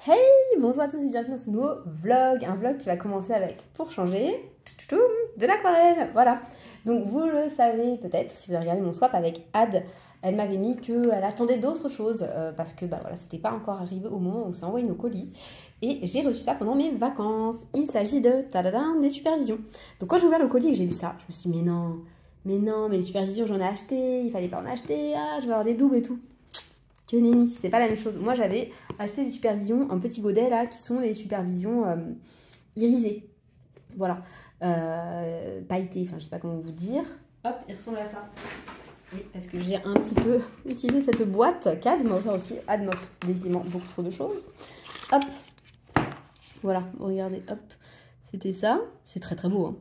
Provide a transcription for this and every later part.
Hey, bonjour à tous et bienvenue dans ce nouveau vlog, un vlog qui va commencer avec, pour changer, de l'aquarelle, voilà. Donc vous le savez peut-être, si vous avez regardé mon swap avec Ad, elle m'avait mis qu'elle attendait d'autres choses, parce que bah voilà, c'était pas encore arrivé au moment où on s'est envoyé nos colis, et j'ai reçu ça pendant mes vacances. Il s'agit de, tadadam, des supervisions. Donc quand j'ai ouvert le colis et que j'ai vu ça, je me suis dit mais non, mais les supervisions j'en ai acheté, il fallait pas en acheter, ah, je vais avoir des doubles et tout. Que nenni, c'est pas la même chose. Moi j'avais acheté des supervisions, un petit godet là, qui sont les supervisions irisées. Voilà. Pailletées, enfin je sais pas comment vous dire. Hop, il ressemble à ça. Oui, parce que j'ai un petit peu utilisé cette boîte qu'Ad m'a offert aussi. Ad m'a offert décidément beaucoup trop de choses. Hop. Voilà, regardez, hop. C'était ça. C'est très très beau. Hein.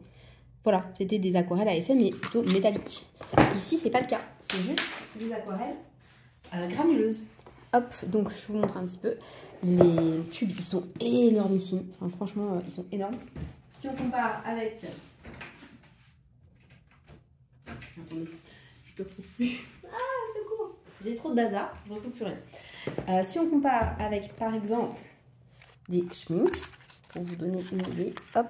Voilà, c'était des aquarelles à effet, mais plutôt métalliques. Ici, c'est pas le cas. C'est juste des aquarelles granuleuses. Hop, donc je vous montre un petit peu. Les tubes, ils sont énormissimes. Enfin, franchement, ils sont énormes. Si on compare avec... Attendez, je ne retrouve plus. Ah, secours. J'ai trop de bazar, je ne retrouve plus rien. Si on compare avec, par exemple, des schminks, pour vous donner une idée, hop,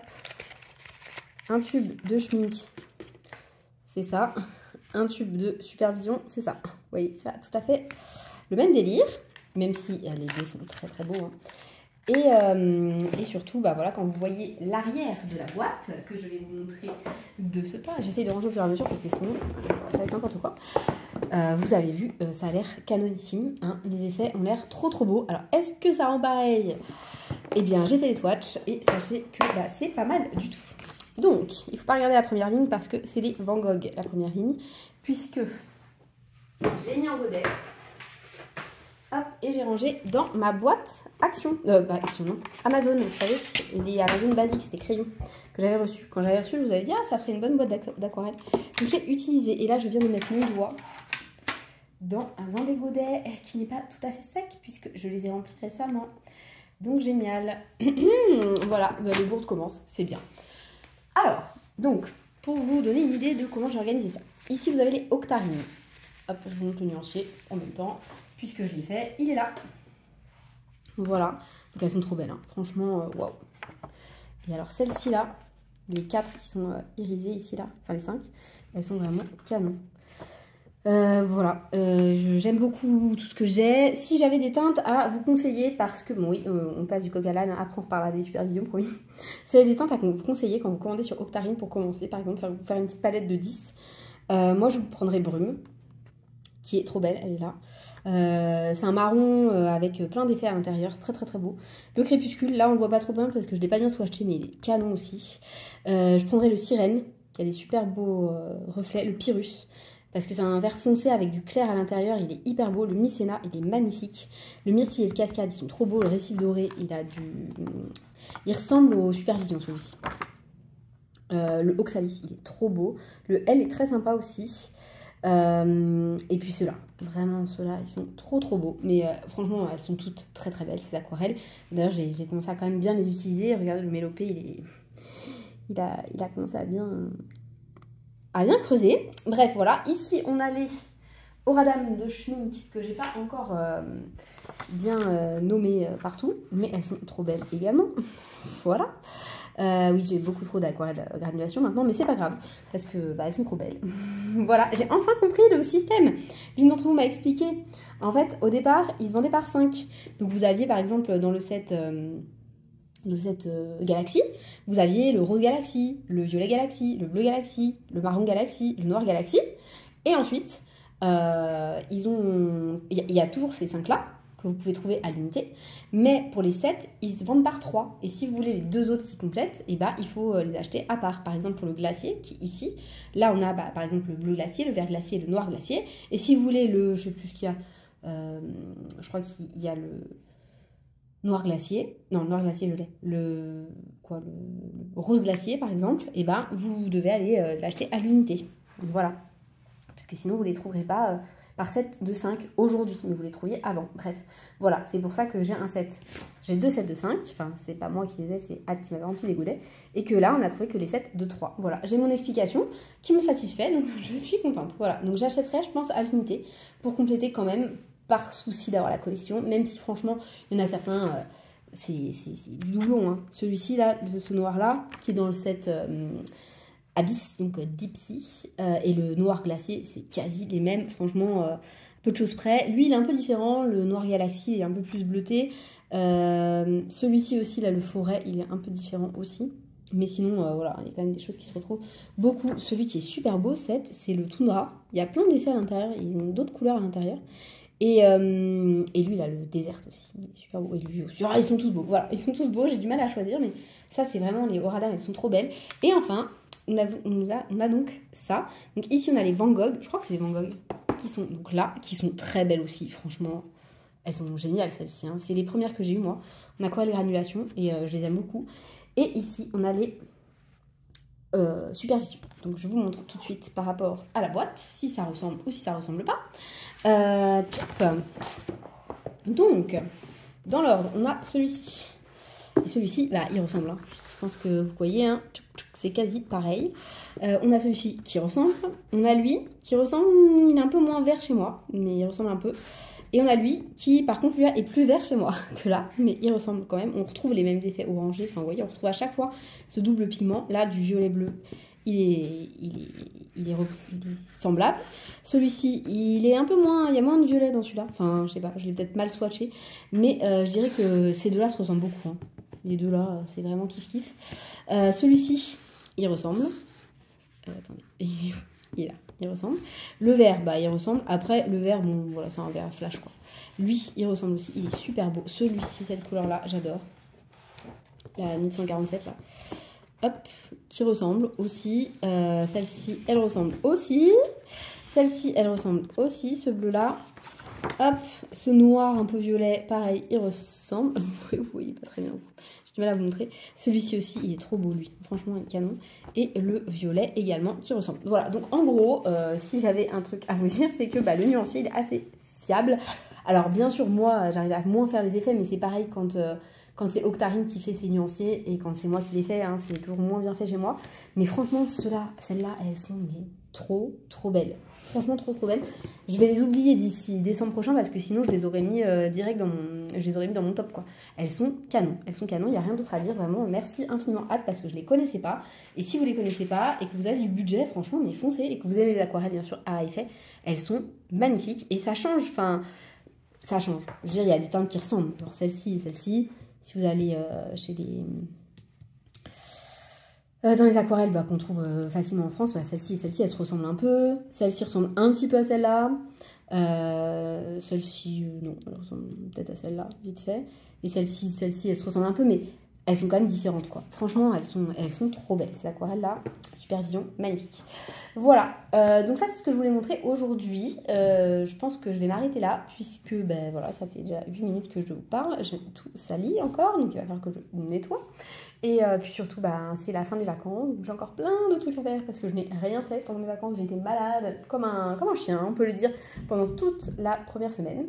un tube de schmink, c'est ça. Un tube de supervision, c'est ça. Vous voyez, c'est tout à fait le même délire, même si les deux sont très très beaux. Hein. Et surtout, bah voilà, quand vous voyez l'arrière de la boîte, que je vais vous montrer de ce pas, j'essaye de ranger au fur et à mesure parce que sinon ça va être n'importe quoi. Vous avez vu, ça a l'air canonissime, hein, les effets ont l'air trop trop beaux. Alors, est-ce que ça rend pareil? Eh bien, j'ai fait les swatchs et sachez que bah, c'est pas mal du tout. Donc, il ne faut pas regarder la première ligne parce que c'est des Van Gogh, la première ligne, puisque j'ai mis en godet. Hop, et j'ai rangé dans ma boîte Action. Action, non. Amazon, vous savez, les Amazon basiques, c'était crayon que j'avais reçu. Quand j'avais reçu, je vous avais dit, ah, ça ferait une bonne boîte d'aquarelle. Donc j'ai utilisé, et là je viens de mettre mon doigt dans un des godets qui n'est pas tout à fait sec, puisque je les ai remplis récemment. Donc génial. Voilà, les bourdes commencent, c'est bien. Alors, donc, pour vous donner une idée de comment j'ai organisé ça. Ici, vous avez les octarines. Hop, je vous montre le nuancier en même temps. Puisque je l'ai fait, il est là. Voilà. Donc elles sont trop belles. Hein. Franchement, waouh. Et alors celles-ci là, les 4 qui sont irisées ici là, enfin les 5, elles sont vraiment canon. Voilà. J'aime beaucoup tout ce que j'ai. Si j'avais des teintes à vous conseiller, parce que, bon oui, on passe du coq à l'âne, après on reparlera des supervisions, promis. Si j'avais des teintes à vous conseiller quand vous commandez sur Octarine pour commencer, par exemple, faire une petite palette de 10, moi je vous prendrais Brume, qui est trop belle, elle est là. C'est un marron avec plein d'effets à l'intérieur, très très très beau. Le crépuscule, là on le voit pas trop bien parce que je l'ai pas bien swatché, mais il est canon aussi. Je prendrais le sirène, qui a des super beaux reflets. Le pyrrhus, parce que c'est un vert foncé avec du clair à l'intérieur, il est hyper beau. Le mycénat, il est magnifique. Le myrtille et le cascade, ils sont trop beaux. Le récif doré, il ressemble au supervision celui-ci. Le oxalis, il est trop beau. Le L est très sympa aussi. Et puis ceux-là, vraiment ceux-là, ils sont trop trop beaux. Mais franchement, elles sont toutes très très belles, ces aquarelles. D'ailleurs, j'ai commencé à quand même bien les utiliser. Regardez, le mélopée, il a commencé à bien creuser. Bref, voilà. Ici, on a les Horadam de Schmink que j'ai pas encore bien nommées partout. Mais elles sont trop belles également. Voilà. Oui, j'ai beaucoup trop d'aquarelles granulation maintenant, mais c'est pas grave, parce que bah, elles sont trop belles. Voilà, j'ai enfin compris le système. L'une d'entre vous m'a expliqué. En fait, au départ, ils se vendaient par 5. Donc vous aviez par exemple dans le set Galaxy, vous aviez le rose Galaxy, le violet Galaxy, le bleu Galaxy, le marron Galaxy, le noir Galaxy. Et ensuite, il y a toujours ces 5-là, que vous pouvez trouver à l'unité, mais pour les 7, ils se vendent par 3. Et si vous voulez les 2 autres qui complètent, et bah, il faut les acheter à part. Par exemple, pour le glacier, qui est ici, là on a par exemple le bleu glacier, le vert glacier, le noir glacier. Et si vous voulez le, je sais plus ce qu'il y a, je crois qu'il y a le noir glacier, non, le noir glacier, le lait, le rose glacier par exemple, et bah, vous devez aller l'acheter à l'unité. Voilà. Parce que sinon vous ne les trouverez pas par set de 5 aujourd'hui, mais vous les trouviez avant. Bref, voilà, c'est pour ça que j'ai un set. J'ai 2 sets de 5, enfin, c'est pas moi qui les ai, c'est Ad qui m'avait rempli les godets. Et que là, on a trouvé que les sets de 3. Voilà, j'ai mon explication qui me satisfait, donc je suis contente. Voilà, donc j'achèterai, je pense, à l'unité pour compléter quand même, par souci d'avoir la collection, même si franchement, il y en a certains c'est du doublon. Hein. Celui-ci, là, ce noir-là, qui est dans le set Abyss, donc Deep Sea, et le noir glacier, c'est quasi les mêmes. Franchement, peu de choses près. Lui, il est un peu différent. Le noir galaxie est un peu plus bleuté. Celui-ci aussi, là, le forêt, il est un peu différent aussi. Mais sinon, voilà, il y a quand même des choses qui se retrouvent beaucoup. Celui qui est super beau, c'est le toundra. Il y a plein d'effets à l'intérieur. Ils ont d'autres couleurs à l'intérieur. Et lui, il a le désert aussi. Il est super beau. Et lui aussi. Ah, ils sont tous beaux. Voilà, ils sont tous beaux. J'ai du mal à choisir. Mais ça, c'est vraiment les Oradam. Elles sont trop belles. Et enfin, on a donc ça. Donc ici, on a les Van Gogh. Je crois que c'est les Van Gogh. Qui sont donc là. Qui sont très belles aussi. Franchement, elles sont géniales, celles-ci. Hein. C'est les premières que j'ai eues, moi. On a quoi les granulations. Et je les aime beaucoup. Et ici, on a les supervisions. Donc, je vous montre tout de suite par rapport à la boîte, si ça ressemble ou si ça ressemble pas. Donc, dans l'ordre, on a celui-ci. Et celui-ci, bah, il ressemble. Hein. Je pense que vous voyez, hein, c'est quasi pareil. On a celui-ci qui ressemble. On a lui qui ressemble, il est un peu moins vert chez moi, mais il ressemble un peu. Et on a lui qui, par contre, lui est plus vert chez moi que là, mais il ressemble quand même. On retrouve les mêmes effets orangés. Enfin, vous voyez, on retrouve à chaque fois ce double pigment. Là, du violet-bleu, il est semblable. Celui-ci, il est un peu moins... Il y a moins de violet dans celui-là. Enfin, je sais pas, je l'ai peut-être mal swatché. Mais je dirais que ces deux-là se ressemblent beaucoup. Hein. Les deux-là, c'est vraiment kiff-kiff. Celui-ci, il ressemble. Attendez, il est là. Il ressemble. Le vert, bah il ressemble. Après, le vert, bon, voilà, c'est un vert flash, quoi. Lui, il ressemble aussi. Il est super beau. Celui-ci, cette couleur-là, j'adore. La 1147, là. Hop, qui ressemble aussi. Celle-ci, elle ressemble aussi. Celle-ci, elle ressemble aussi. Ce bleu-là. Hop, ce noir un peu violet, pareil, il ressemble. Vous voyez pas très bien. J'ai du mal à vous montrer. Celui-ci aussi, il est trop beau, lui. Franchement, il est canon. Et le violet également qui ressemble. Voilà, donc en gros, si j'avais un truc à vous dire, c'est que bah, le nuancier, il est assez fiable. Alors, bien sûr, moi, j'arrive à moins faire les effets, mais c'est pareil quand c'est Octarine qui fait ses nuanciers et quand c'est moi qui les fais, hein, c'est toujours moins bien fait chez moi. Mais franchement, celles-là, elles sont mais, trop belles. Franchement, trop belles. Je vais les oublier d'ici décembre prochain parce que sinon, je les aurais mis direct dans mon top, quoi. Elles sont canon. Il n'y a rien d'autre à dire, vraiment. Merci infiniment, hâte, parce que je les connaissais pas. Et si vous les connaissez pas et que vous avez du budget, franchement, mais foncez. Et que vous aimez les aquarelles, bien sûr, à effet, elles sont magnifiques. Et ça change, enfin, ça change. Je veux dire, il y a des teintes qui ressemblent. Genre celle-ci et celle-ci. Si vous allez chez des... dans les aquarelles bah, qu'on trouve facilement en France, bah, celle-ci et celle-ci, elles se ressemblent un peu. Celle-ci ressemble un petit peu à celle-là. Celle-ci, non, elle ressemble peut-être à celle-là, vite fait. Et celle-ci, elles se ressemblent un peu, mais elles sont quand même différentes, quoi. Franchement, elles sont trop belles, ces aquarelles-là. Supervision, magnifique. Voilà, donc ça, c'est ce que je voulais montrer aujourd'hui. Je pense que je vais m'arrêter là, puisque, ben voilà, ça fait déjà 8 minutes que je vous parle. J'ai tout sali encore, donc il va falloir que je nettoie. Et puis surtout, bah, c'est la fin des vacances. J'ai encore plein de trucs à faire parce que je n'ai rien fait pendant mes vacances. J'ai été malade comme un chien, on peut le dire, pendant toute la première semaine.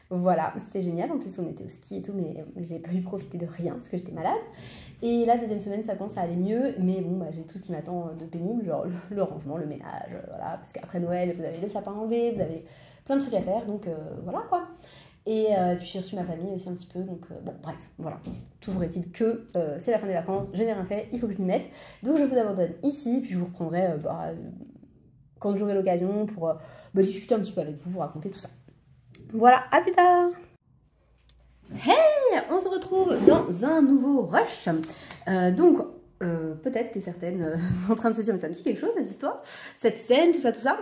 Voilà, c'était génial. En plus, on était au ski et tout, mais j'ai pas pu profiter de rien parce que j'étais malade. Et la deuxième semaine, ça commence à aller mieux. Mais bon, bah, j'ai tout ce qui m'attend de pénible, genre le rangement, le ménage, voilà. Parce qu'après Noël, vous avez le sapin enlevé, vous avez plein de trucs à faire. Donc voilà, quoi. Et puis j'ai reçu ma famille aussi un petit peu, donc bon bref, voilà. Toujours est-il que c'est la fin des vacances, je n'ai rien fait, il faut que je m'y mette. Donc je vous abandonne ici, puis je vous reprendrai quand j'aurai l'occasion pour discuter un petit peu avec vous, vous raconter tout ça. Voilà, à plus tard. Hey, on se retrouve dans un nouveau rush. Donc peut-être que certaines sont en train de se dire mais ça me dit quelque chose cette histoire, cette scène, tout ça.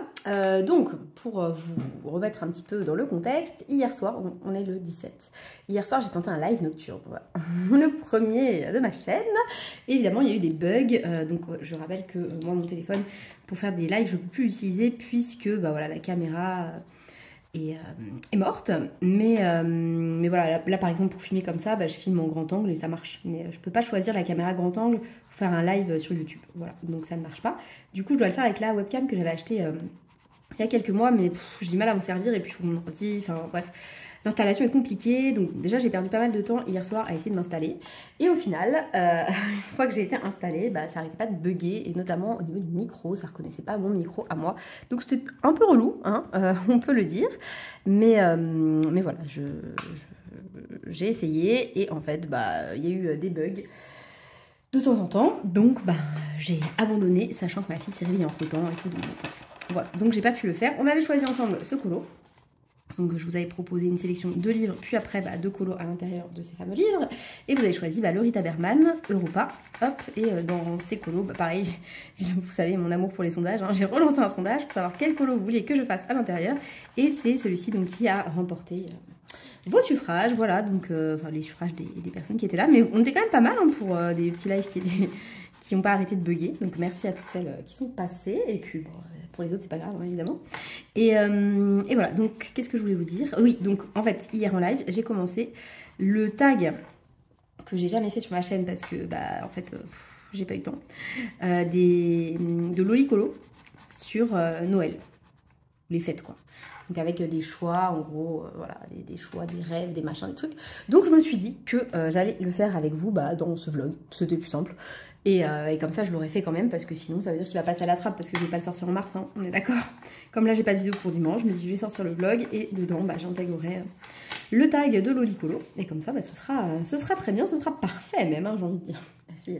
Donc pour vous remettre un petit peu dans le contexte, hier soir, on est le 17. Hier soir j'ai tenté un live nocturne, voilà. Le premier de ma chaîne. Et évidemment il y a eu des bugs, donc je rappelle que moi mon téléphone pour faire des lives je ne peux plus l'utiliser puisque bah, voilà, la caméra est morte, mais voilà, là par exemple pour filmer comme ça, bah, je filme en grand angle et ça marche, mais je peux pas choisir la caméra grand angle pour faire un live sur YouTube, voilà, donc ça ne marche pas. Du coup je dois le faire avec la webcam que j'avais achetée il y a quelques mois, mais j'ai du mal à m'en servir et puis il faut mon ordi, enfin bref. L'installation est compliquée, donc déjà j'ai perdu pas mal de temps hier soir à essayer de m'installer. Et au final, une fois que j'ai été installée, bah, ça n'arrêtait pas de bugger, et notamment au niveau du micro, ça ne reconnaissait pas mon micro à moi. Donc c'était un peu relou, hein, on peut le dire. Mais voilà, j'ai essayé, et en fait, bah, il y a eu des bugs de temps en temps. Donc bah, j'ai abandonné, sachant que ma fille s'est réveillée entre-temps et tout. Donc, voilà, donc j'ai pas pu le faire. On avait choisi ensemble ce colo. Donc je vous avais proposé une sélection de livres, puis après bah, de colos à l'intérieur de ces fameux livres. Et vous avez choisi bah, le Rita Berman, Europa, hop, et dans ces colos, bah, pareil, vous savez mon amour pour les sondages, hein, j'ai relancé un sondage pour savoir quel colo vous vouliez que je fasse à l'intérieur. Et c'est celui-ci donc qui a remporté vos suffrages, voilà, donc enfin les suffrages des personnes qui étaient là. Mais on était quand même pas mal hein, pour des petits lives qui n'ont pas arrêté de bugger. Donc merci à toutes celles qui sont passées. Et puis bon, pour les autres, c'est pas grave, hein, évidemment. Et voilà, donc qu'est-ce que je voulais vous dire? Oui, donc en fait, hier en live, j'ai commencé le tag que j'ai jamais fait sur ma chaîne parce que, bah, en fait, j'ai pas eu le temps, de Lolicolo sur Noël, les fêtes, quoi. Donc avec des choix, en gros, voilà, des choix, des rêves, des machins, des trucs. Donc je me suis dit que j'allais le faire avec vous bah, dans ce vlog, c'était plus simple. Et comme ça, je l'aurais fait quand même, parce que sinon, ça veut dire qu'il va passer à la trappe, parce que je vais pas le sortir en mars, hein, on est d'accord. Comme là, j'ai pas de vidéo pour dimanche, je me dis, je vais sortir le vlog, et dedans, bah, j'intégrerai le tag de Lolicolo. Et comme ça, bah, ce sera très bien, ce sera parfait même, hein, j'ai envie de dire. La fille,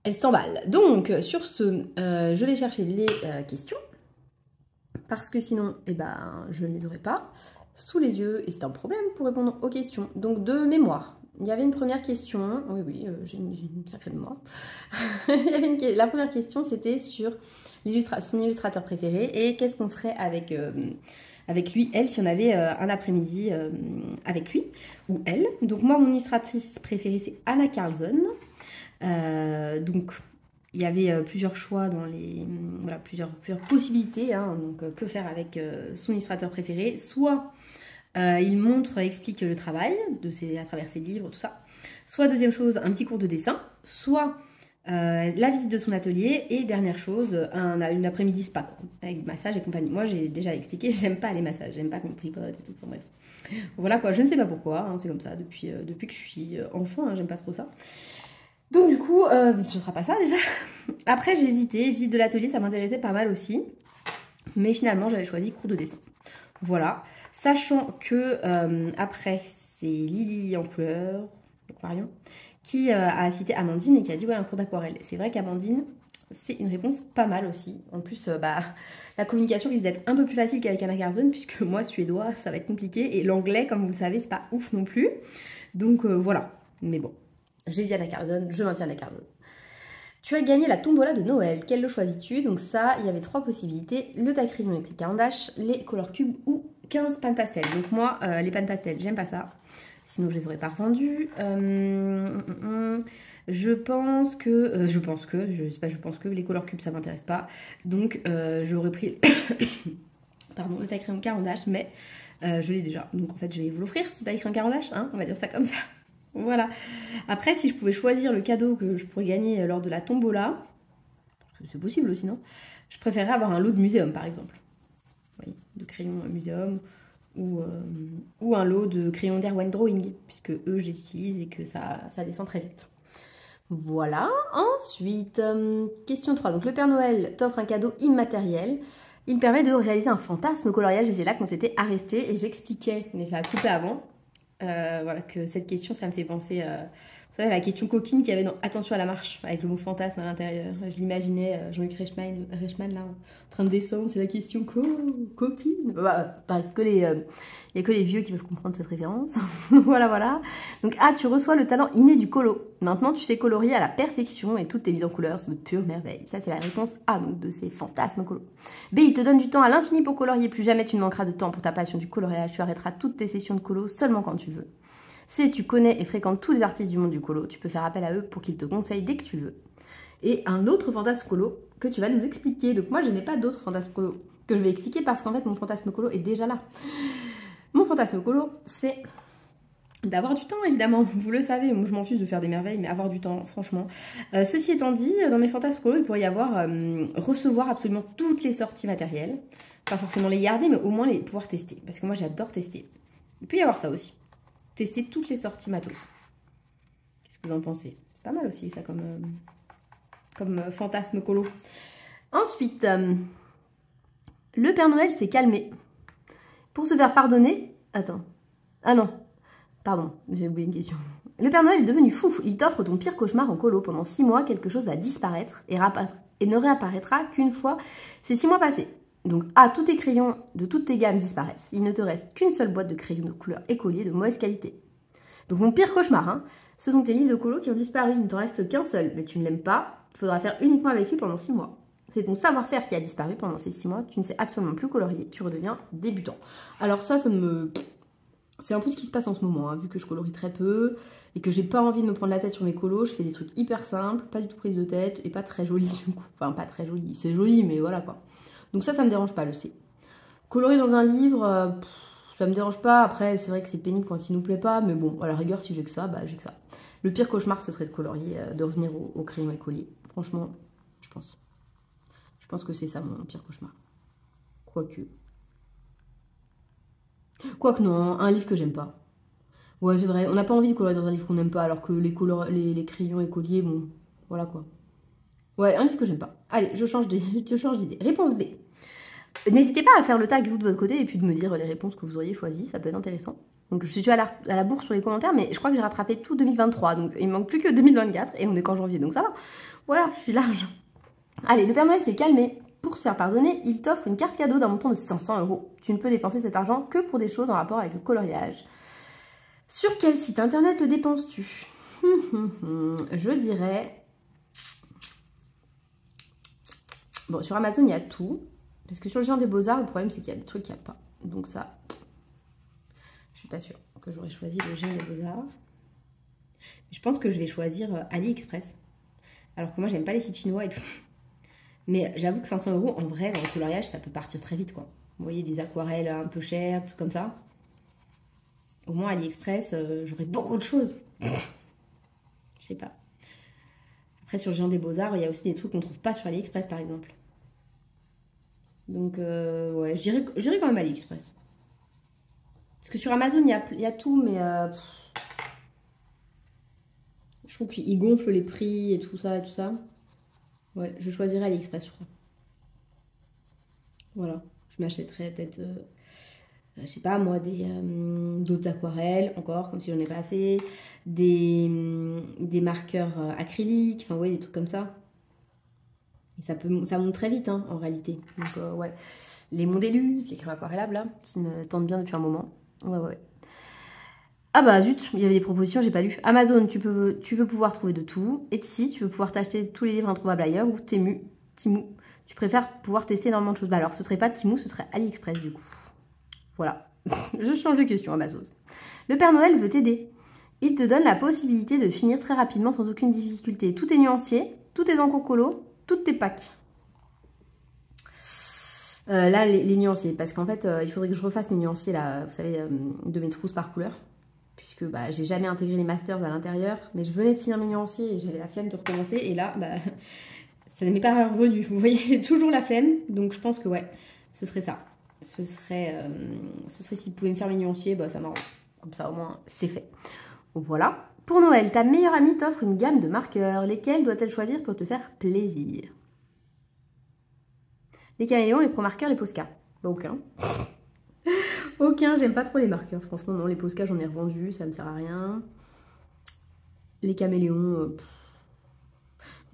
elle s'emballe. Donc, sur ce, je vais chercher les questions. Parce que sinon, eh ben, je ne les aurais pas sous les yeux et c'est un problème pour répondre aux questions. Donc de mémoire, il y avait une première question, oui, j'ai une sacrée mémoire. La première question c'était sur son illustrateur préféré et qu'est-ce qu'on ferait avec lui, elle, si on avait un après-midi avec lui ou elle. Donc moi, mon illustratrice préférée c'est Anna Carlson. Donc il y avait plusieurs choix dans les... Voilà, plusieurs possibilités. Hein, donc, que faire avec son illustrateur préféré? Soit il montre, explique le travail à travers ses livres, tout ça. Soit, deuxième chose, un petit cours de dessin. Soit la visite de son atelier. Et dernière chose, une après-midi spa, quoi, avec massage et compagnie. Moi, j'ai déjà expliqué, j'aime pas les massages. J'aime pas qu'on me tripote et tout. Enfin, bref. Voilà quoi, je ne sais pas pourquoi. Hein, c'est comme ça depuis que je suis enfant. Hein, j'aime pas trop ça. Donc du coup, ce ne sera pas ça déjà. Après j'ai hésité, visite de l'atelier ça m'intéressait pas mal aussi. Mais finalement j'avais choisi cours de dessin. Voilà, sachant que après c'est Lily en couleur, Aquarium, qui a cité Amandine et qui a dit ouais un cours d'aquarelle. C'est vrai qu'Amandine c'est une réponse pas mal aussi. En plus bah, la communication risque d'être un peu plus facile qu'avec Anna Carlson puisque moi suédois ça va être compliqué et l'anglais comme vous le savez c'est pas ouf non plus. Donc voilà, mais bon. J'ai dit Anna Carlson, je maintiens Anna Carlson. Tu as gagné la tombola de Noël. Quelle le choisis-tu? Donc ça, il y avait 3 possibilités. Le taille crayon électrique Caran d'Ache, les Color Cubes ou 15 pannes pastel. Donc moi, les pannes pastel, j'aime pas ça. Sinon, je les aurais pas revendues. Je pense que les Color Cubes, ça m'intéresse pas. Donc j'aurais pris pardon, le taille crayon Caran d'Ache, mais je l'ai déjà. Donc en fait, je vais vous l'offrir, ce taille crayon Caran d'Ache, hein, on va dire ça comme ça. Voilà. Après, si je pouvais choisir le cadeau que je pourrais gagner lors de la tombola, c'est possible aussi, non? Je préférerais avoir un lot de muséum, par exemple. Oui, de crayons muséum ou un lot de crayons d'Erwan Drawing, puisque eux, je les utilise et que ça descend très vite. Voilà. Ensuite, question 3. Donc, le Père Noël t'offre un cadeau immatériel. Il permet de réaliser un fantasme coloriage et c'est là qu'on s'était arrêté et j'expliquais, mais ça a coupé avant. Voilà, que cette question, ça me fait penser, vous savez, la question coquine qu'il y avait dans Attention à la marche, avec le mot fantasme à l'intérieur. Je l'imaginais, Jean-Luc Reichmann, là, en train de descendre, c'est la question coquine. Bah, bref, il n'y a que les vieux qui peuvent comprendre cette référence. Voilà, voilà. Donc, A, tu reçois le talent inné du colo. Maintenant, tu sais colorier à la perfection et toutes tes mises en couleurs sont de pure merveille. Ça, c'est la réponse A, donc de ces fantasmes colo. B, il te donne du temps à l'infini pour colorier. Plus jamais tu ne manqueras de temps pour ta passion du coloriage. Tu arrêteras toutes tes sessions de colo seulement quand tu veux. C, tu connais et fréquentes tous les artistes du monde du colo. Tu peux faire appel à eux pour qu'ils te conseillent dès que tu veux. Et un autre fantasme colo que tu vas nous expliquer. Donc, moi, je n'ai pas d'autre fantasme colo que je vais expliquer parce qu'en fait, mon fantasme colo est déjà là. Mon fantasme colo, c'est d'avoir du temps, évidemment, vous le savez, moi je m'en fiche de faire des merveilles, mais avoir du temps, franchement. Ceci étant dit, dans mes fantasmes colo, il pourrait y avoir recevoir absolument toutes les sorties matérielles. Pas forcément les garder, mais au moins les pouvoir tester. Parce que moi j'adore tester. Il peut y avoir ça aussi. Tester toutes les sorties matos. Qu'est-ce que vous en pensez? C'est pas mal aussi ça comme fantasme colo. Ensuite, le Père Noël s'est calmé. Pour se faire pardonner... Attends. Ah non. Pardon, j'ai oublié une question. Le Père Noël est devenu fou. Il t'offre ton pire cauchemar en colo. Pendant 6 mois, quelque chose va disparaître et ne réapparaîtra qu'une fois ces 6 mois passés. Donc, tous tes crayons de toutes tes gammes disparaissent. Il ne te reste qu'une seule boîte de crayons de couleur écolier de mauvaise qualité. Donc, mon pire cauchemar, hein, ce sont tes livres de colo qui ont disparu. Il ne t'en reste qu'un seul, mais tu ne l'aimes pas. Il faudra faire uniquement avec lui pendant 6 mois. C'est ton savoir-faire qui a disparu pendant ces 6 mois. Tu ne sais absolument plus colorier. Tu redeviens débutant. Alors ça me... C'est un peu ce qui se passe en ce moment, hein, vu que je colorie très peu et que j'ai pas envie de me prendre la tête sur mes colos. Je fais des trucs hyper simples, pas du tout prise de tête et pas très jolis du coup. Enfin, pas très jolis, c'est joli, mais voilà quoi. Donc ça me dérange pas, le C. Colorier dans un livre, ça me dérange pas. Après, c'est vrai que c'est pénible quand il nous plaît pas, mais bon, à la rigueur, si j'ai que ça, bah j'ai que ça. Le pire cauchemar, ce serait de colorier, de revenir au crayon écolier. Franchement, je pense. Je pense que c'est ça mon pire cauchemar. Quoique non, un livre que j'aime pas. Ouais, c'est vrai, on n'a pas envie de colorier dans un livre qu'on n'aime pas, alors que les crayons écoliers, bon, voilà quoi. Ouais, un livre que j'aime pas. Allez, je change d'idée. Réponse B. N'hésitez pas à faire le tag vous de votre côté et puis de me dire les réponses que vous auriez choisies, ça peut être intéressant. Donc je suis à la bourre sur les commentaires, mais je crois que j'ai rattrapé tout 2023, donc il me manque plus que 2024 et on est qu'en janvier, donc ça va. Voilà, je suis large. Allez, le Père Noël s'est calmé. Pour se faire pardonner, il t'offre une carte cadeau d'un montant de 500 €. Tu ne peux dépenser cet argent que pour des choses en rapport avec le coloriage. Sur quel site internet le dépenses-tu? Je dirais... Bon, sur Amazon, il y a tout. Parce que sur le Géant des Beaux-Arts, le problème, c'est qu'il y a des trucs qu'il n'y a pas. Donc ça, je suis pas sûre que j'aurais choisi le Géant des Beaux-Arts. Je pense que je vais choisir AliExpress. Alors que moi, j'aime pas les sites chinois et tout. Mais j'avoue que 500 €, en vrai, dans le coloriage, ça peut partir très vite, quoi. Vous voyez, des aquarelles un peu chères, tout comme ça. Au moins, AliExpress, j'aurais beaucoup de choses. Je sais pas. Après, sur le Géant des Beaux-Arts, il y a aussi des trucs qu'on trouve pas sur AliExpress, par exemple. Donc, ouais, j'irai quand même à AliExpress. Parce que sur Amazon, il y a tout, mais... je trouve qu'ils gonflent les prix et tout ça et tout ça. Ouais, je choisirais AliExpress, je crois. Voilà, je m'achèterais peut-être, je sais pas moi, d'autres aquarelles, encore, comme si j'en ai pas assez, des marqueurs acryliques, enfin ouais, des trucs comme ça. Et ça monte très vite, hein, en réalité. Donc ouais, les Mondeluz, les crayons aquarellables, là, qui me tentent bien depuis un moment. Ouais. Ah bah zut, il y avait des propositions, j'ai pas lu. Amazon, tu veux pouvoir trouver de tout. Etsy, tu veux pouvoir t'acheter tous les livres introuvables ailleurs. Ou Temu, tu préfères pouvoir tester énormément de choses. Bah alors, ce serait pas Temu, ce serait AliExpress du coup. Voilà, je change de question, Amazon. Le Père Noël veut t'aider. Il te donne la possibilité de finir très rapidement sans aucune difficulté. Tout est nuancier, tout est en cours colo, toutes tes packs. Là, les nuanciers, parce qu'en fait, il faudrait que je refasse mes nuanciers, là, vous savez, de mes trousses par couleur. Puisque bah, j'ai jamais intégré les masters à l'intérieur, mais je venais de finir mes nuanciers et j'avais la flemme de recommencer. Et là, bah, ça ne m'est pas revenu. Vous voyez, j'ai toujours la flemme. Donc je pense que ouais, ce serait ça. Ce serait s'il pouvait me faire mes nuanciers, bah, ça m'arrange. Comme ça, au moins, c'est fait. Donc, voilà. Pour Noël, ta meilleure amie t'offre une gamme de marqueurs. Lesquels doit-elle choisir pour te faire plaisir? Les caméléons, les pro-marqueurs, les Posca. Bah, aucun. Aucun, j'aime pas trop les marqueurs. Franchement, non, les Posca, j'en ai revendu, ça me sert à rien. Les caméléons,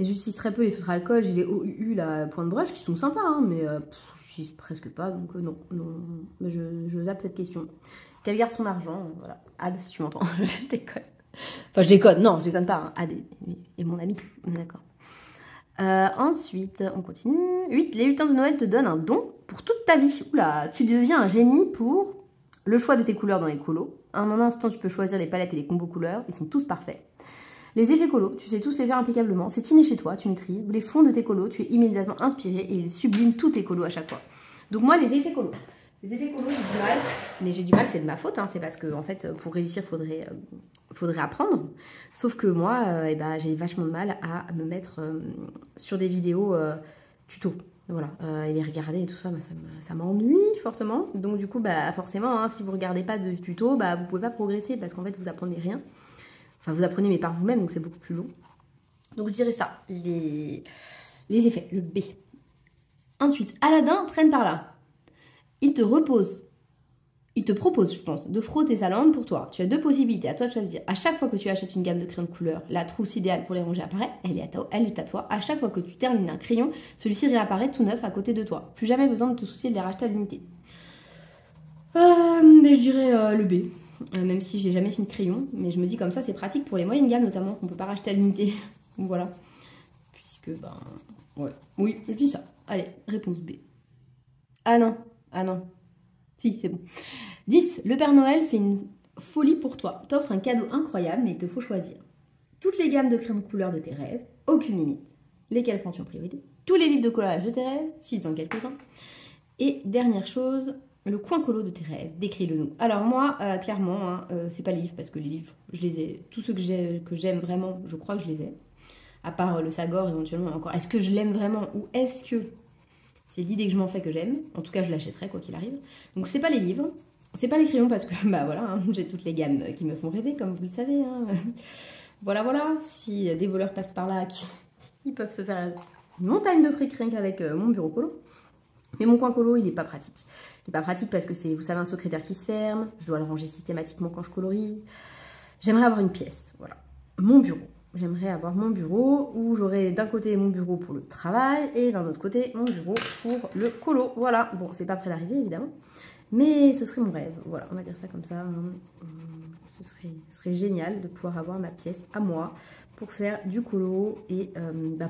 les j'utilise très peu. Les feutres à alcool, j'ai les OUU, la pointe brush, qui sont sympas, hein, mais j'utilise presque pas, donc non. Mais je zappe cette question. Qu'elle garde son argent, voilà. Ad, si tu m'entends, je déconne. Enfin, je déconne, non, je déconne pas. Hein. Ad est mon ami, on est d'accord. Ensuite, on continue. 8. Les lutins de Noël te donnent un don pour toute ta vie. Oula, tu deviens un génie pour le choix de tes couleurs dans les colos. En un instant, tu peux choisir les palettes et les combos couleurs. Ils sont tous parfaits. Les effets colos, tu sais tous les faire impeccablement. C'est inné chez toi, tu maîtrises. Les fonds de tes colos, tu es immédiatement inspiré et ils subliment tous tes colos à chaque fois. Donc moi, les effets colos. Les effets colo, j'ai du mal. Mais j'ai du mal, c'est de ma faute. Hein. C'est parce que, en fait, pour réussir, faudrait apprendre. Sauf que moi, j'ai vachement de mal à me mettre sur des vidéos tuto. Voilà, et les regarder et tout ça, ça m'ennuie fortement. Donc du coup, forcément, hein, si vous ne regardez pas de tuto, vous ne pouvez pas progresser parce qu'en fait, vous apprenez rien. Enfin, vous apprenez mais par vous-même, donc c'est beaucoup plus long. Donc je dirais ça, les effets, le B. Ensuite, Aladdin traîne par là. Il te propose, je pense, de frotter sa lampe pour toi. Tu as deux possibilités, à toi de choisir. À chaque fois que tu achètes une gamme de crayons de couleur, la trousse idéale pour les ranger apparaît, elle est à toi. À chaque fois que tu termines un crayon, celui-ci réapparaît tout neuf à côté de toi. Plus jamais besoin de te soucier de les racheter à l'unité. Je dirais le B. Même si j'ai jamais fini de crayon, mais je me dis comme ça, c'est pratique pour les moyennes gammes notamment, qu'on peut pas racheter à l'unité. Voilà. Puisque, ouais. Oui, je dis ça. Allez, réponse B. Ah non. Si, c'est bon. 10. Le Père Noël fait une folie pour toi. T'offre un cadeau incroyable, mais il te faut choisir. Toutes les gammes de crayons de couleur de tes rêves, aucune limite. Lesquels prends-tu en priorité? Tous les livres de coloriage de tes rêves, s'ils ont quelques-uns. Et dernière chose, le coin colo de tes rêves, décris-le nous. Alors moi, clairement, hein, c'est pas les livres, parce que les livres, je les ai. Tous ceux que j'aime vraiment, je crois que je les ai. À part le Sagor, éventuellement, encore. Est-ce que je l'aime vraiment ou est-ce que c'est l'idée que je m'en fais que j'aime? En tout cas, je l'achèterai, quoi qu'il arrive. Donc, c'est pas les livres, c'est pas les crayons, parce que, voilà, hein, j'ai toutes les gammes qui me font rêver, comme vous le savez. Hein. Voilà. Si des voleurs passent par là, ils peuvent se faire une montagne de fric rien qu'avec mon bureau colo. Mais mon coin colo, il n'est pas pratique. Il n'est pas pratique parce que c'est, vous savez, un secrétaire qui se ferme. Je dois le ranger systématiquement quand je colorie. J'aimerais avoir une pièce, voilà. Mon bureau. J'aimerais avoir mon bureau où j'aurais d'un côté mon bureau pour le travail et d'un autre côté mon bureau pour le colo. Voilà. Bon, c'est pas près d'arriver, évidemment. Mais ce serait mon rêve. Voilà, on va dire ça comme ça. Ce serait génial de pouvoir avoir ma pièce à moi pour faire du colo et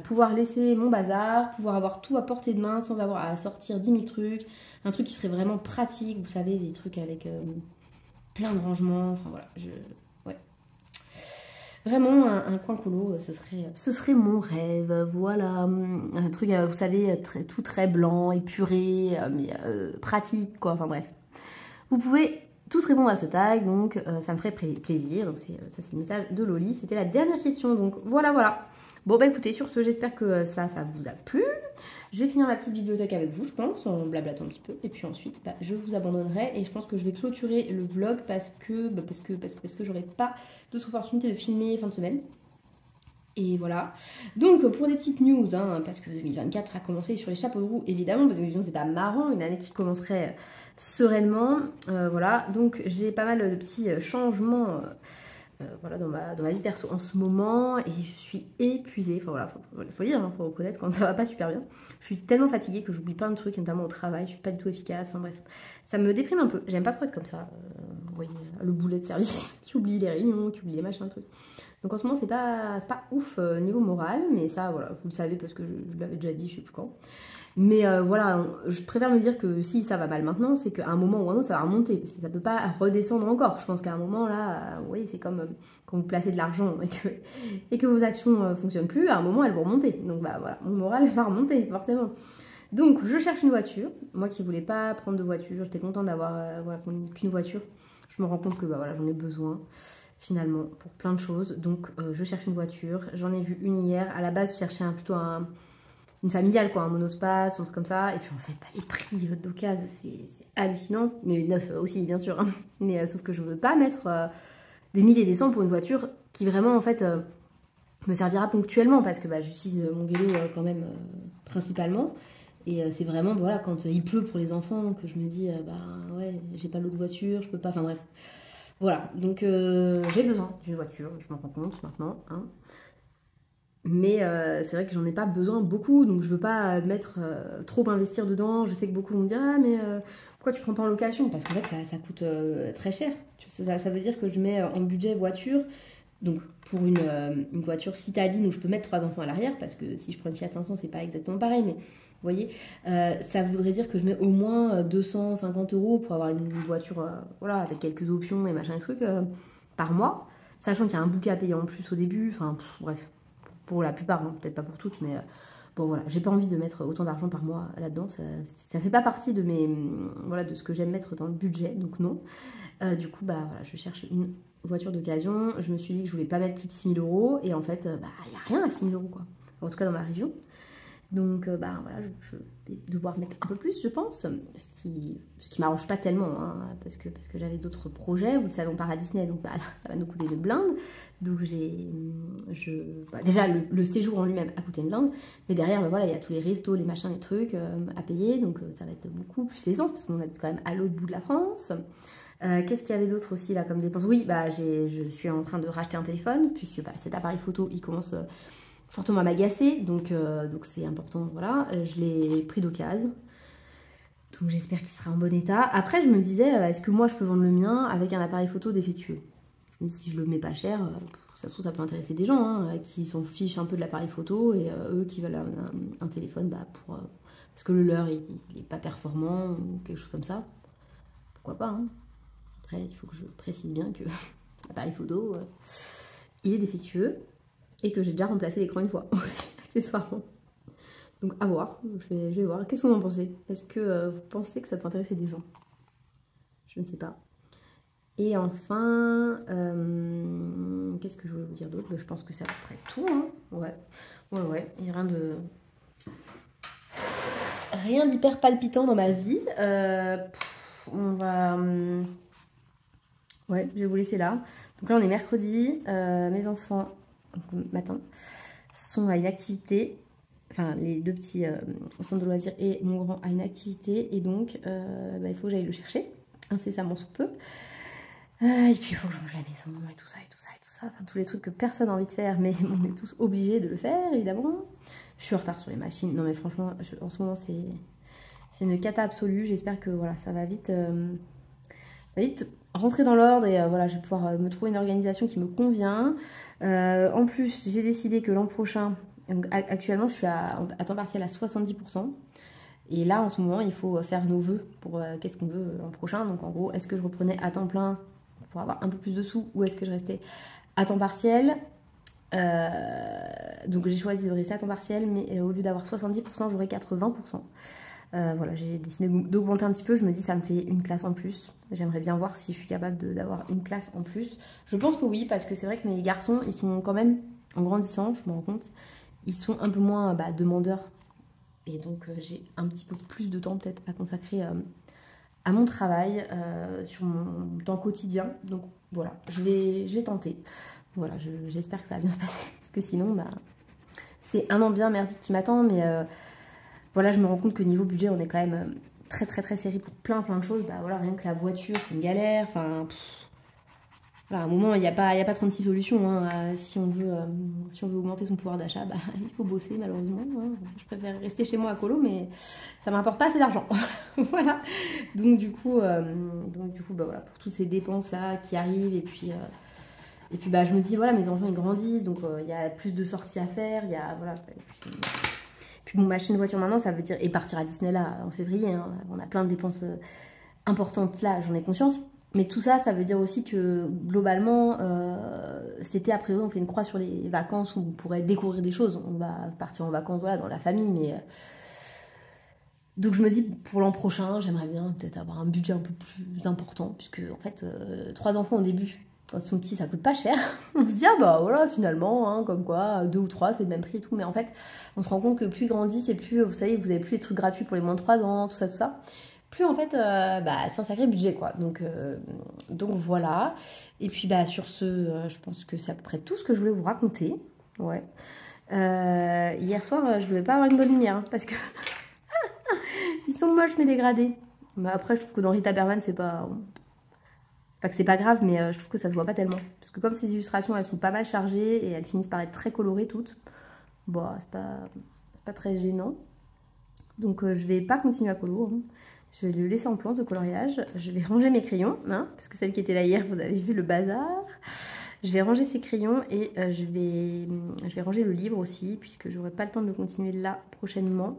pouvoir laisser mon bazar, pouvoir avoir tout à portée de main sans avoir à sortir 10 000 trucs. Un truc qui serait vraiment pratique, vous savez, des trucs avec plein de rangements. Enfin voilà, ouais. Vraiment, un coin colo, ce serait mon rêve. Voilà, un truc, vous savez, tout très blanc, épuré, mais pratique, quoi. Enfin bref. Vous pouvez tous répondre à ce tag, donc ça me ferait plaisir. Donc ça, c'est le message de Loli. C'était la dernière question, donc voilà. Bon, écoutez, sur ce, j'espère que ça vous a plu. Je vais finir ma petite bibliothèque avec vous, je pense, en blablatant un petit peu. Et puis ensuite, je vous abandonnerai. Et je pense que je vais clôturer le vlog parce que j'aurai pas d'autres opportunités de filmer fin de semaine. Et voilà. Donc, pour des petites news, hein, parce que 2024 a commencé sur les chapeaux de roue, évidemment, parce que sinon, c'est pas marrant, une année qui commencerait sereinement. Voilà. Donc, j'ai pas mal de petits changements voilà, dans ma vie perso en ce moment. Et je suis épuisée. Enfin, voilà, faut dire, hein, faut reconnaître quand ça va pas super bien. Je suis tellement fatiguée que j'oublie plein de trucs, notamment au travail. Je suis pas du tout efficace. Enfin, bref. Ça me déprime un peu. J'aime pas trop être comme ça. Vous voyez, le boulet de service qui oublie les réunions, qui oublie les machins, trucs. Donc en ce moment, c'est pas ouf niveau moral, mais ça, voilà, vous le savez parce que je l'avais déjà dit, je sais plus quand. Mais voilà, je préfère me dire que si ça va mal maintenant, c'est qu'à un moment ou un autre, ça va remonter. Parce que ça peut pas redescendre encore. Je pense qu'à un moment, là, vous voyez, c'est comme quand vous placez de l'argent et que vos actions fonctionnent plus, à un moment, elles vont remonter. Donc voilà, mon moral va remonter, forcément. Donc, je cherche une voiture. Moi qui voulais pas prendre de voiture, j'étais contente d'avoir qu'une voiture. Je me rends compte que voilà, j'en ai besoin finalement pour plein de choses. Donc je cherche une voiture. J'en ai vu une hier. À la base, je cherchais plutôt une familiale, quoi, un monospace, un truc comme ça. Et puis en fait, les prix d'occasion, c'est hallucinant. Mais neuf aussi, bien sûr. Hein. Mais sauf que je veux pas mettre des milliers et des cents pour une voiture qui vraiment en fait me servira ponctuellement parce que j'utilise mon vélo quand même principalement. Et c'est vraiment, voilà, quand il pleut pour les enfants, que je me dis, ouais, j'ai pas l'eau de voiture, je peux pas, enfin bref. Voilà, donc j'ai besoin d'une voiture, je m'en rends compte maintenant. Hein. Mais c'est vrai que j'en ai pas besoin beaucoup, donc je veux pas trop investir dedans. Je sais que beaucoup vont me dire, ah mais pourquoi tu prends pas en location? Parce qu'en fait ça coûte très cher. Ça veut dire que je mets en budget voiture. Donc pour une voiture citadine où je peux mettre 3 enfants à l'arrière, parce que si je prends une Fiat 500 c'est pas exactement pareil, mais vous voyez, ça voudrait dire que je mets au moins 250 € pour avoir une voiture voilà, avec quelques options et machin et trucs par mois, sachant qu'il y a un bouquet à payer en plus au début, enfin bref, pour la plupart, hein, peut-être pas pour toutes, mais Bon voilà, j'ai pas envie de mettre autant d'argent par mois là-dedans, ça fait pas partie de mes, voilà, de ce que j'aime mettre dans le budget, donc non. Du coup, bah voilà, je cherche une voiture d'occasion. Je me suis dit que je voulais pas mettre plus de 6 000 € et en fait, bah il n'y a rien à 6 000 € quoi. En tout cas dans ma région. Donc bah voilà, je vais devoir mettre un peu plus, je pense, ce qui m'arrange pas tellement, hein, parce que j'avais d'autres projets. Vous le savez, on part à Disney, donc bah, là, ça va nous coûter une blinde. Donc bah, déjà le séjour en lui-même a coûté une blinde, mais derrière, bah, voilà, il y a tous les restos, les machins, les trucs à payer, donc ça va être beaucoup plus l'essence, parce qu'on habite quand même à l'autre bout de la France. Qu'est-ce qu'il y avait d'autre aussi là comme dépenses? Oui, bah je suis en train de racheter un téléphone, puisque bah, cet appareil photo, il commence fortement à m'agacer, donc c'est important, voilà. Je l'ai pris d'occasion, donc j'espère qu'il sera en bon état. Après, je me disais, est-ce que moi je peux vendre le mien avec un appareil photo défectueux? Mais si je le mets pas cher, ça se trouve ça peut intéresser des gens hein, qui s'en fichent un peu de l'appareil photo et eux qui veulent un téléphone bah, parce que le leur il est pas performant ou quelque chose comme ça. Pourquoi pas hein. Après, il faut que je précise bien que l'appareil photo, il est défectueux et que j'ai déjà remplacé l'écran une fois aussi, accessoirement. Donc à voir, je vais voir. Qu'est-ce que vous en pensez? Est-ce que vous pensez que ça peut intéresser des gens? Je ne sais pas. Et enfin, qu'est-ce que je voulais vous dire d'autre? Je pense que c'est à peu près tout. Hein. Ouais, il n'y a rien d'hyper palpitant dans ma vie. On va... ouais, je vais vous laisser là. Donc là, on est mercredi. Mes enfants, matin, sont à une activité. Enfin, les deux petits au centre de loisirs et mon grand à une activité. Et donc, bah, il faut que j'aille le chercher incessamment sous peu. Et puis, il faut que je range la maison et tout ça, et tout ça, et tout ça. Enfin, tous les trucs que personne n'a envie de faire, mais on est tous obligés de le faire, évidemment. Je suis en retard sur les machines. Non, mais franchement, en ce moment, c'est une cata absolue. J'espère que voilà, ça va vite rentrer dans l'ordre et voilà, je vais pouvoir me trouver une organisation qui me convient. En plus, j'ai décidé que l'an prochain, donc, actuellement, je suis à temps partiel à 70%. Et là, en ce moment, il faut faire nos vœux pour qu'est-ce qu'on veut l'an prochain. Donc, en gros, est-ce que je reprenais à temps plein pour avoir un peu plus de sous ou est-ce que je restais à temps partiel? Donc, j'ai choisi de rester à temps partiel, mais au lieu d'avoir 70%, j'aurais 80%. Voilà, j'ai décidé d'augmenter un petit peu. Je me dis, ça me fait une classe en plus. J'aimerais bien voir si je suis capable d'avoir une classe en plus. Je pense que oui, parce que c'est vrai que mes garçons, ils sont quand même, en grandissant, je me rends compte, ils sont un peu moins demandeurs. Et donc, j'ai un petit peu plus de temps peut-être à consacrer à mon travail, sur mon temps quotidien. Donc, voilà, je vais tenter. Voilà, j'espère que ça va bien se passer. Parce que sinon, bah, c'est un an bien merdique qui m'attend. Mais voilà, je me rends compte que niveau budget, on est quand même très, très, très serré pour plein de choses. Bah voilà, rien que la voiture, c'est une galère. Enfin... Voilà, à un moment, il n'y a pas 36 solutions. Hein. Si on veut augmenter son pouvoir d'achat, bah, il faut bosser malheureusement. Hein. Je préfère rester chez moi à colo, mais ça ne m'apporte pas assez d'argent. Voilà. Donc du coup, bah, voilà, pour toutes ces dépenses-là qui arrivent, et puis bah, je me dis, voilà, mes enfants ils grandissent, donc il y a plus de sorties à faire. Il y a, voilà, puis bon, m'acheter une voiture maintenant, ça veut dire, et partir à Disney là en février, hein. On a plein de dépenses importantes là, j'en ai conscience. Mais tout ça, ça veut dire aussi que globalement, cet été, a priori, on fait une croix sur les vacances où on pourrait découvrir des choses. On va partir en vacances, voilà, dans la famille, mais... Donc je me dis, pour l'an prochain, j'aimerais bien peut-être avoir un budget un peu plus important, puisque en fait, 3 enfants au début, quand ils sont petits, ça coûte pas cher. On se dit, ah bah voilà, finalement, hein, comme quoi, 2 ou 3, c'est le même prix et tout. Mais en fait, on se rend compte que plus ils grandissent et plus, vous savez, vous avez plus les trucs gratuits pour les moins de 3 ans, tout ça. Plus en fait, bah, c'est un sacré budget quoi. Donc voilà. Et puis bah sur ce, je pense que c'est à peu près tout ce que je voulais vous raconter. Ouais. Hier soir, je ne devais pas avoir une bonne lumière hein, parce que ils sont moches mais dégradés. Mais après, je trouve que dans Rita Berman, c'est pas que c'est pas grave, mais je trouve que ça se voit pas tellement. Parce que comme ces illustrations, elles sont pas mal chargées et elles finissent par être très colorées toutes. Bon, c'est pas très gênant. Donc je vais pas continuer à colo. Hein. Je vais le laisser en plan ce coloriage. Je vais ranger mes crayons, hein, parce que celle qui était là hier, vous avez vu le bazar. Je vais ranger ces crayons et je vais ranger le livre aussi, puisque j'aurai pas le temps de le continuer là prochainement.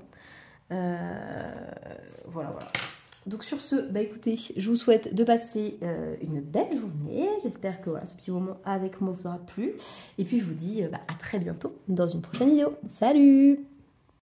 Voilà. Donc sur ce, bah écoutez, je vous souhaite de passer une belle journée. J'espère que voilà, ce petit moment avec moi vous aura plu. Et puis je vous dis à très bientôt dans une prochaine vidéo. Salut!